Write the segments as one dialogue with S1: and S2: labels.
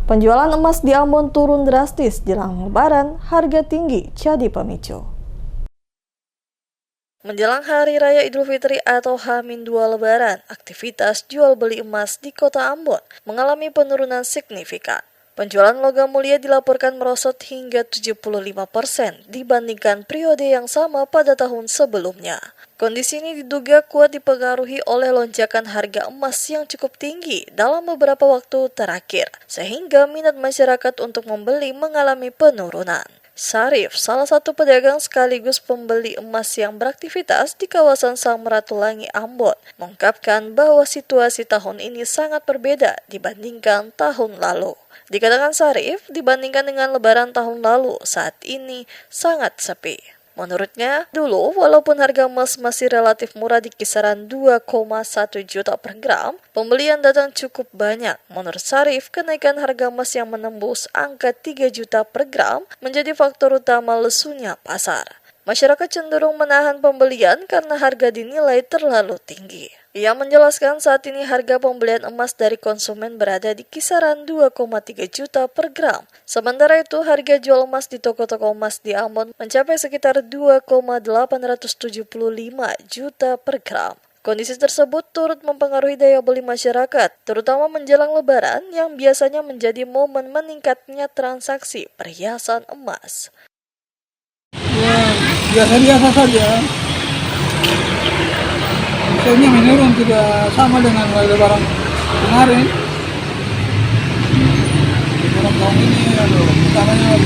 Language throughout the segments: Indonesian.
S1: Penjualan emas di Ambon turun drastis jelang Lebaran, harga tinggi jadi pemicu. Menjelang Hari Raya Idul Fitri atau H-2 Lebaran, aktivitas jual beli emas di kota Ambon mengalami penurunan signifikan. Penjualan logam mulia dilaporkan merosot hingga 75% dibandingkan periode yang sama pada tahun sebelumnya. Kondisi ini diduga kuat dipengaruhi oleh lonjakan harga emas yang cukup tinggi dalam beberapa waktu terakhir, sehingga minat masyarakat untuk membeli mengalami penurunan. Sarif, salah satu pedagang sekaligus pembeli emas yang beraktivitas di kawasan Samratulangi, Ambon, mengungkapkan bahwa situasi tahun ini sangat berbeda dibandingkan tahun lalu. Dikatakan Sarif, dibandingkan dengan Lebaran tahun lalu, saat ini sangat sepi. Menurutnya, dulu walaupun harga emas masih relatif murah di kisaran 2,1 juta per gram, pembelian datang cukup banyak. Menurut Sarif, kenaikan harga emas yang menembus angka 3 juta per gram menjadi faktor utama lesunya pasar. Masyarakat cenderung menahan pembelian karena harga dinilai terlalu tinggi. Ia menjelaskan saat ini harga pembelian emas dari konsumen berada di kisaran 2,3 juta per gram. Sementara itu harga jual emas di toko-toko emas di Ambon mencapai sekitar 2,875 juta per gram. Kondisi tersebut turut mempengaruhi daya beli masyarakat, terutama menjelang Lebaran yang biasanya menjadi momen meningkatnya transaksi perhiasan emas.
S2: Ya, biasa saja. Misalnya menurun tidak sama dengan Lebaran kemarin. Lebaran tahun ini, utamanya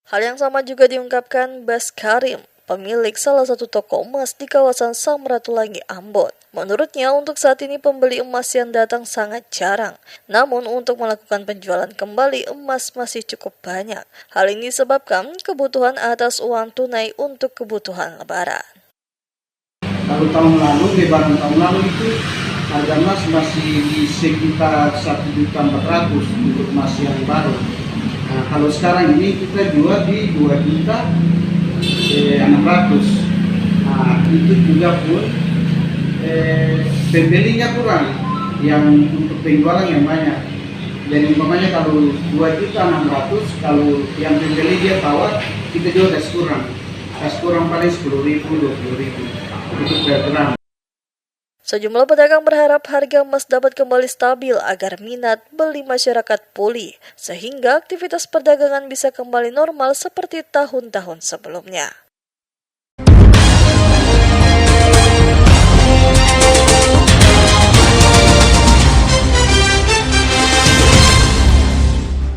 S1: Hal yang sama juga diungkapkan Bas Karim, pemilik salah satu toko emas di kawasan Samratulangi, Ambon. Menurutnya, untuk saat ini pembeli emas yang datang sangat jarang. Namun, untuk melakukan penjualan kembali emas masih cukup banyak. Hal ini disebabkan kebutuhan atas uang tunai untuk kebutuhan Lebaran.
S3: Kalau tahun lalu, Lebaran tahun lalu itu harga emas masih di sekitar 1.400.000 untuk emas yang baru. Nah, kalau sekarang ini kita jual di 2.600.000. Nah, itu juga pun pembelinya kurang, yang untuk penjualan yang banyak. Jadi umpamanya kalau 2.600.000, kalau yang pembeli dia tawar, kita jual kas kurang paling 10.000, 20.000 untuk per gram.
S1: Sejumlah pedagang berharap harga emas dapat kembali stabil agar minat beli masyarakat pulih, sehingga aktivitas perdagangan bisa kembali normal seperti tahun-tahun sebelumnya.